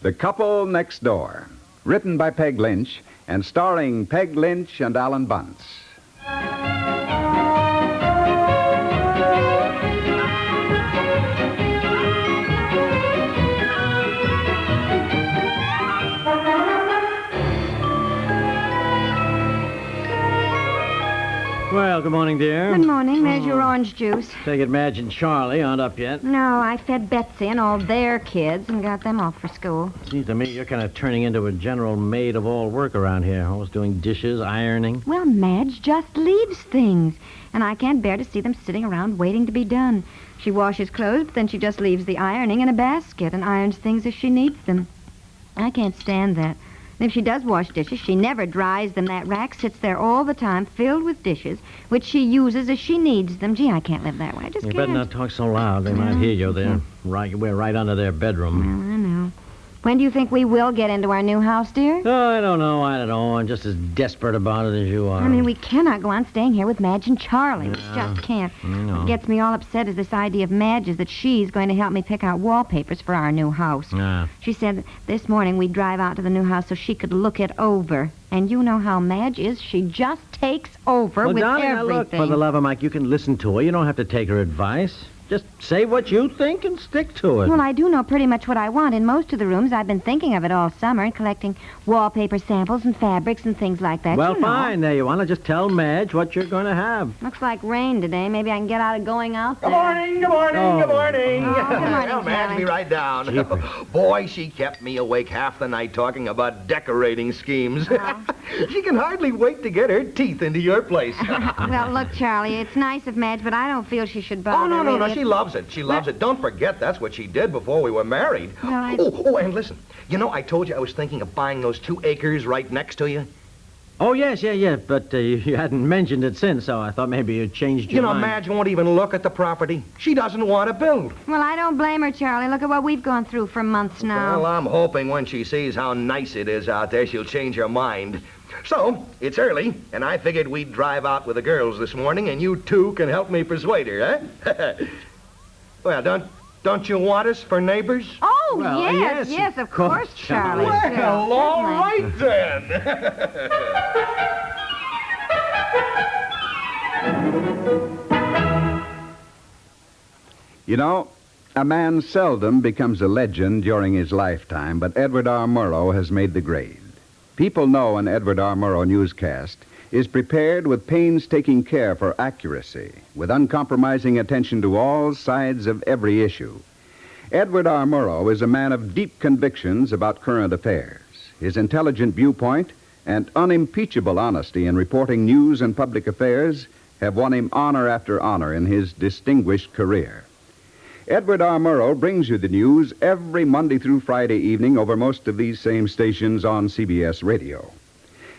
The Couple Next Door, written by Peg Lynch and starring Peg Lynch and Alan Bunce. Well, good morning, dear. Good morning. There's your orange juice. Take it Madge and Charlie aren't up yet. No, I fed Betsy and all their kids and got them off for school. Seems to me you're kind of turning into a general maid of all work around here. Always doing dishes, ironing. Well, Madge just leaves things, and I can't bear to see them sitting around waiting to be done. She washes clothes, but then she just leaves the ironing in a basket and irons things as she needs them. I can't stand that. And if she does wash dishes, she never dries them. That rack sits there all the time, filled with dishes, which she uses as she needs them. Gee, I can't live that way. I just You can't. better not talk so loud. They might hear you there. Right, we're right under their bedroom. Well, I know. When do you think we will get into our new house, dear? Oh, I don't know. I'm just as desperate about it as you are. I mean, we cannot go on staying here with Madge and Charlie. Yeah, We just can't. I know. What gets me all upset is this idea of Madge's that she's going to help me pick out wallpapers for our new house. Ah. She said this morning we'd drive out to the new house so she could look it over. And you know how Madge is. She just takes over Well, with darling, now everything. look, for the love of Mike, you can listen to her. You don't have to take her advice. Just say what you think and stick to it. Well, I do know pretty much what I want in most of the rooms. I've been thinking of it all summer and collecting wallpaper samples and fabrics and things like that. Well, you know. fine. There you want to just tell Madge what you're going to have. Looks like rain today. Maybe I can get out of going out there. Good morning, good morning, Oh. good morning. Oh, good morning, Now, Madge, Charlie. be right down. Jeepers. Boy, she kept me awake half the night talking about decorating schemes. She can hardly wait to get her teeth into your place. Well, look, Charlie, it's nice of Madge, but I don't feel she should bother. Oh, no, really. she loves it. She loves it. Don't forget, that's what she did before we were married. Well, I- Oh, and listen. You know, I told you I was thinking of buying those 2 acres right next to you. Oh, yes, yeah. But you hadn't mentioned it since, so I thought maybe you'd changed your You know, mind. Madge won't even look at the property. She doesn't want to build. Well, I don't blame her, Charlie. Look at what we've gone through for months now. Well, I'm hoping when she sees how nice it is out there, she'll change her mind. So, it's early, and I figured we'd drive out with the girls this morning, and you two can help me persuade her, huh? Well, don't you want us for neighbors? Oh, Well, yes, of course, Charlie. Charlie. Sure, all certainly. right then. You know, a man seldom becomes a legend during his lifetime, but Edward R. Murrow has made the grade. People know an Edward R. Murrow newscast is prepared with painstaking care for accuracy, with uncompromising attention to all sides of every issue. Edward R. Murrow is a man of deep convictions about current affairs. His intelligent viewpoint and unimpeachable honesty in reporting news and public affairs have won him honor after honor in his distinguished career. Edward R. Murrow brings you the news every Monday through Friday evening over most of these same stations on CBS Radio.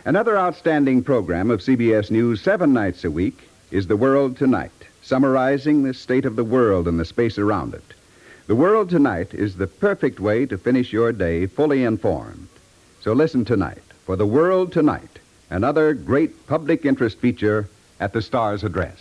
Another outstanding program of CBS News 7 nights a week is The World Tonight, summarizing the state of the world and the space around it. The World Tonight is the perfect way to finish your day fully informed. So listen tonight for The World Tonight, another great public interest feature at the Star's address.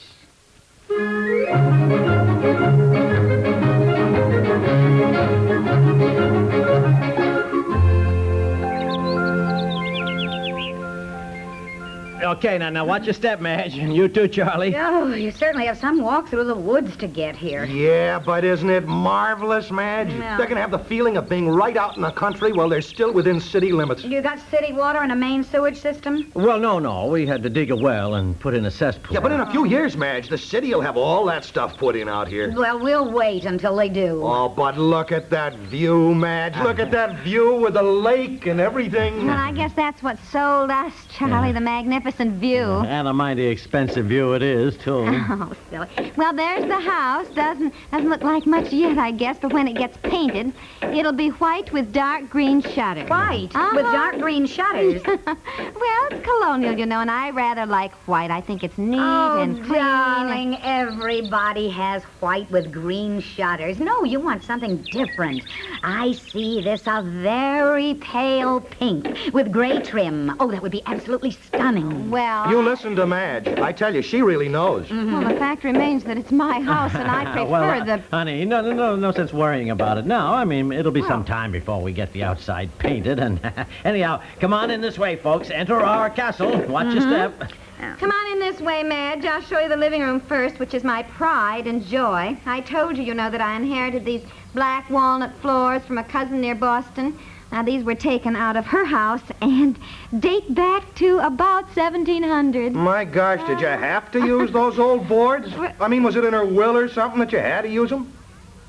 Okay, now watch your step, Madge. And you too, Charlie. Oh, you certainly have some walk through the woods to get here. Yeah, but isn't it marvelous, Madge? Yeah. They're going to have the feeling of being right out in the country while they're still within city limits. You got city water and a main sewage system? Well, no. We had to dig a well and put in a cesspool. Yeah, but in a few years, Madge, the city will have all that stuff put in out here. Well, we'll wait until they do. Oh, but look at that view, Madge. Look at that view with the lake and everything. Well, I guess that's what sold us, Charlie, the magnificent view. And a mighty expensive view it is, too. Oh, silly. Well, there's the house. Doesn't look like much yet, I guess, but when it gets painted, it'll be white with dark green shutters. White Uh-huh. with dark green shutters. Well, it's colonial, you know, and I rather like white. I think it's neat Oh, and clean. darling, everybody has white with green shutters. No, you want something different. I see this a very pale pink with gray trim. Oh, that would be absolutely stunning. well... You listen to Madge. I tell you, she really knows. Well, the fact remains that it's my house, and I prefer the... Honey, no sense worrying about it now. I mean, it'll be some time before we get the outside painted. And anyhow, come on in this way, folks. Enter our castle. Watch your step. Come on in this way, Madge. I'll show you the living room first, which is my pride and joy. I told you, that I inherited these black walnut floors from a cousin near Boston. Now, these were taken out of her house and date back to about 1700. My gosh, did you have to use those old boards? I mean, was it in her will or something that you had to use them?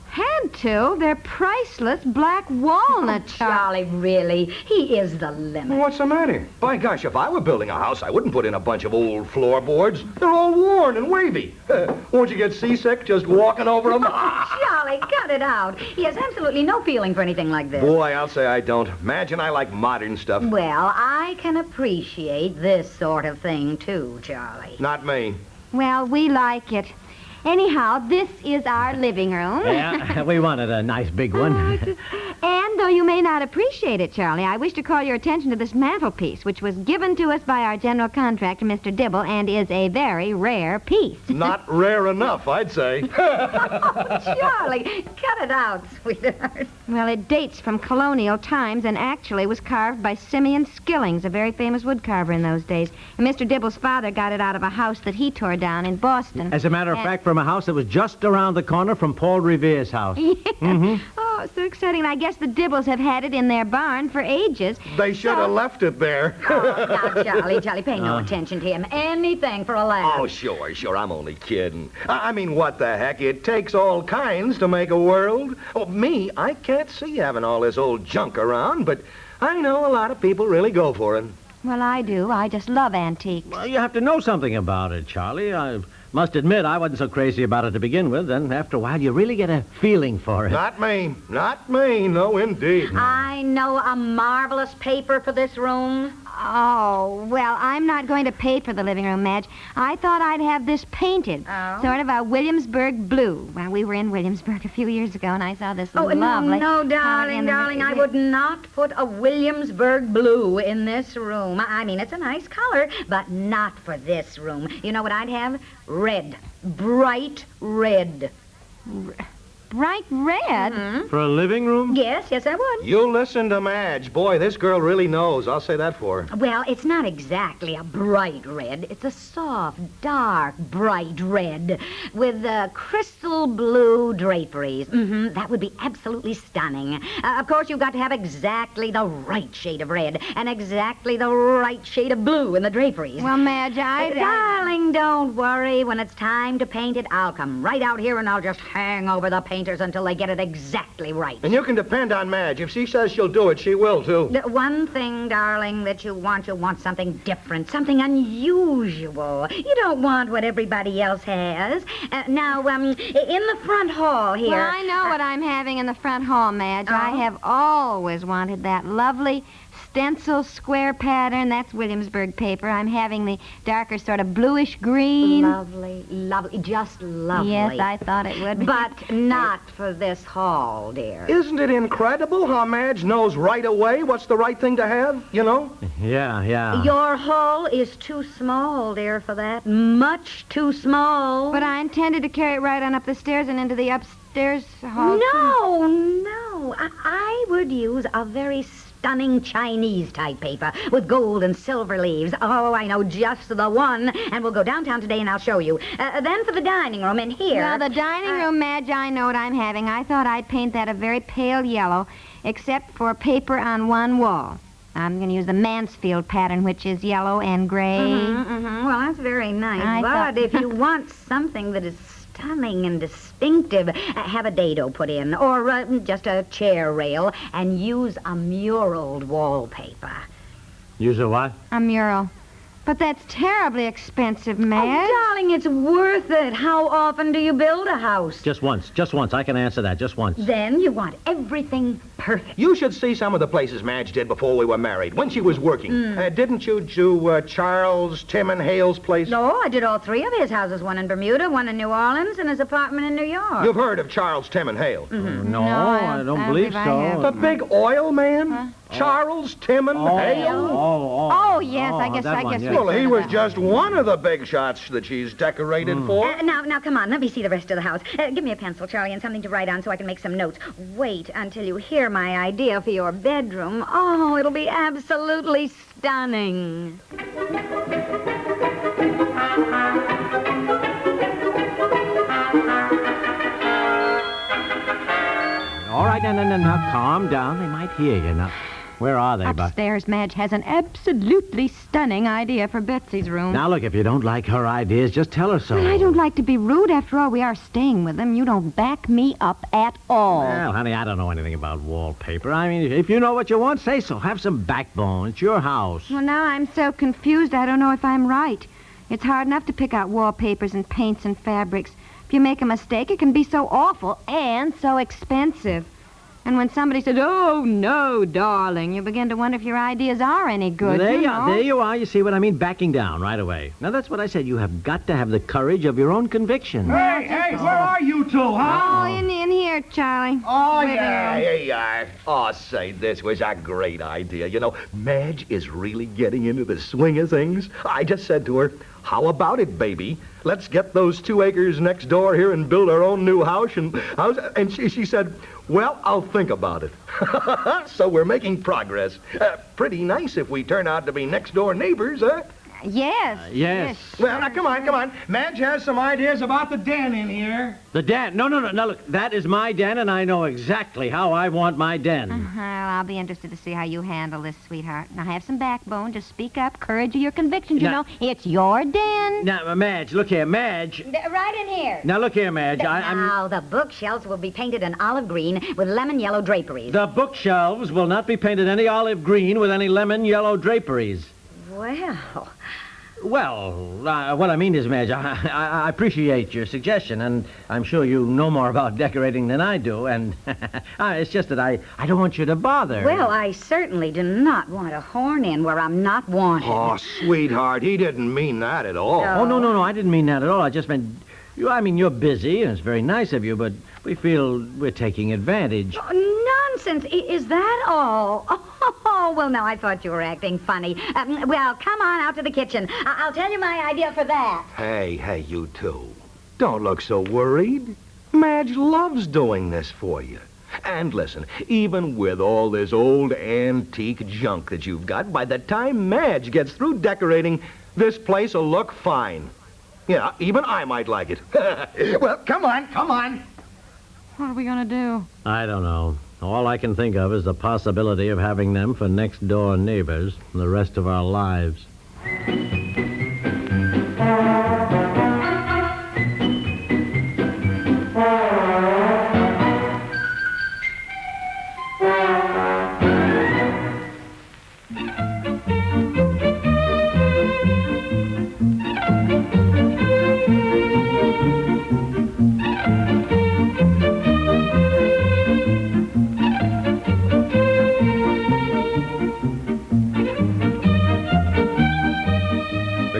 Had to. They're priceless black walnut. Charlie, really? He is the limit. Well, what's the matter? By gosh, if I were building a house, I wouldn't put in a bunch of old floorboards. They're all worn and wavy. Won't you get seasick just walking over them? Charlie, cut it out. He has absolutely no feeling for anything like this. Boy, I'll say I don't. Imagine I like modern stuff. Well, I can appreciate this sort of thing, too, Charlie. Not me. Well, we like it. Anyhow, this is our living room. Yeah, we wanted a nice big one. And though you may not appreciate it, Charlie, I wish to call your attention to this mantelpiece, which was given to us by our general contractor, Mr. Dibble, and is a very rare piece. Not rare enough, I'd say. Charlie, cut it out, sweetheart. Well, it dates from colonial times and actually was carved by Simeon Skillings, a very famous woodcarver in those days. And Mr. Dibble's father got it out of a house that he tore down in Boston. As a matter of fact, from a house that was just around the corner from Paul Revere's house. Yeah. Oh, so exciting. I guess the Dibbles have had it in their barn for ages. They should have left it there. Now, Charlie, pay no attention to him. Anything for a laugh. Oh, sure. I'm only kidding. I mean, what the heck? It takes all kinds to make a world. Oh, me, I can't see having all this old junk around, but I know a lot of people really go for it. Well, I do. I just love antiques. Well, you have to know something about it, Charlie. I must admit, I wasn't so crazy about it to begin with. Then, after a while, you really get a feeling for it. Not me. No, indeed. I know a marvelous paper for this room. Oh, well, I'm not going to pay for the living room, Madge. I thought I'd have this painted. Oh? Sort of a Williamsburg blue. Well, we were in Williamsburg a few years ago, and I saw this Oh, lovely... no, darling, I would not put a Williamsburg blue in this room. I mean, it's a nice color, but not for this room. You know what I'd have? Red. Bright red. Bright red? For a living room? Yes, I would. You listen to Madge. Boy, this girl really knows. I'll say that for her. Well, it's not exactly a bright red. It's a soft, dark, bright red with crystal blue draperies. That would be absolutely stunning. Of course, you've got to have exactly the right shade of red and exactly the right shade of blue in the draperies. Well, Madge, Darling, don't worry. When it's time to paint it, I'll come right out here and I'll just hang over the painters until they get it exactly right. And you can depend on Madge. If she says she'll do it, she will, too. The one thing, darling, that you want something different, something unusual. You don't want what everybody else has. Now, in the front hall here... Well, I know what I'm having in the front hall, Madge. Oh? I have always wanted that lovely stencil square pattern. That's Williamsburg paper. I'm having the darker sort of bluish green. Lovely, just lovely. Yes, I thought it would be. But not for this hall, dear. Isn't it incredible how Madge knows right away what's the right thing to have, you know? Yeah. Your hall is too small, dear, for that. Much too small. But I intended to carry it right on up the stairs and into the upstairs hall. No. I would use a very stunning Chinese-type paper with gold and silver leaves. Oh, I know just the one. And we'll go downtown today and I'll show you. Then for the dining room in here. Well, the dining room, Madge, I know what I'm having. I thought I'd paint that a very pale yellow, except for paper on one wall. I'm going to use the Mansfield pattern, which is yellow and gray. Well, that's very nice. But if you want something that is stunning and distinctive, have a dado put in, or just a chair rail, and use a muraled wallpaper. Use a what? A mural. But that's terribly expensive, Madge. Oh, darling, it's worth it. How often do you build a house? Just once. I can answer that. Just once. Then you want everything perfect. You should see some of the places Madge did before we were married, when she was working. Didn't you do Charles, Tim, and Hale's place? No, I did all three of his houses, one in Bermuda, one in New Orleans, and his apartment in New York. You've heard of Charles, Tim, and Hale? No, I don't believe so. The big oil man? Charles Timon Hale? Oh, yes, I guess that one, we've yeah. Well, heard he of was that. just one of the big shots that she's decorated for. Now, come on. Let me see the rest of the house. Give me a pencil, Charlie, and something to write on so I can make some notes. Wait until you hear my idea for your bedroom. Oh, it'll be absolutely stunning. All right, now, calm down. They might hear you. Now, where are they, Buck? Upstairs, Madge has an absolutely stunning idea for Betsy's room. Now, look, if you don't like her ideas, just tell her so. Well, I don't like to be rude. After all, we are staying with them. You don't back me up at all. Well, honey, I don't know anything about wallpaper. I mean, if you know what you want, say so. Have some backbone. It's your house. Well, now I'm so confused, I don't know if I'm right. It's hard enough to pick out wallpapers and paints and fabrics. If you make a mistake, it can be so awful and so expensive. And when somebody says, "Oh, no, darling," you begin to wonder if your ideas are any good. There you you know? are. There you are. You see what I mean? Backing down right away. Now, that's what I said. You have got to have the courage of your own conviction. Hey, where are you two, huh? Oh, in here, Charlie. Oh, Where yeah, they here you are. Oh, say, this was a great idea. You know, Madge is really getting into the swing of things. I just said to her, "How about it, baby? Let's get those 2 acres next door here and build our own new house." And she said, "Well, I'll think about it." So we're making progress. Pretty nice if we turn out to be next-door neighbors, huh? Yes. Yes. Well, now, come on. Madge has some ideas about the den in here. The den. No. Now, look, that is my den, and I know exactly how I want my den. Well, I'll be interested to see how you handle this, sweetheart. Now, have some backbone. Just speak up. Courage of your convictions, you Now- know. It's your den. Now, Madge, look here, Madge. Right in here. Now, look here, Madge. I'm... Now, the bookshelves will be painted an olive green with lemon yellow draperies. The bookshelves will not be painted any olive green with any lemon yellow draperies. Well, What I mean is, Madge, I appreciate your suggestion, and I'm sure you know more about decorating than I do, and it's just that I don't want you to bother. I certainly do not want to horn in where I'm not wanted. Oh, sweetheart, he didn't mean that at all. Oh, no, I didn't mean that at all. I just meant, you're busy, and it's very nice of you, but we feel we're taking advantage. Nonsense. Is that all? Oh, well, no, I thought you were acting funny. Well, come on out to the kitchen. I'll tell you my idea for that. Hey, you two. Don't look so worried. Madge loves doing this for you. And listen, even with all this old antique junk that you've got, by the time Madge gets through decorating, this place will look fine. Yeah, even I might like it. Well, come on. What are we going to do? I don't know. All I can think of is the possibility of having them for next-door neighbors the rest of our lives.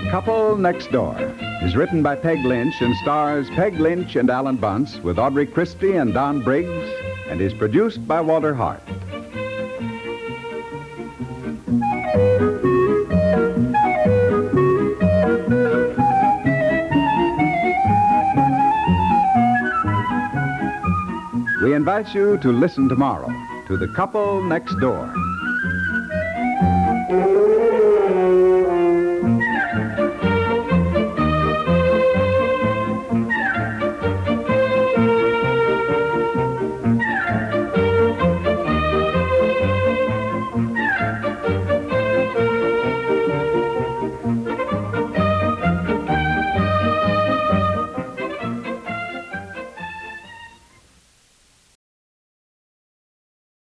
Couple Next Door is written by Peg Lynch and stars Peg Lynch and Alan Bunce with Audrey Christie and Don Briggs and is produced by Walter Hart. We invite you to listen tomorrow to The Couple Next Door.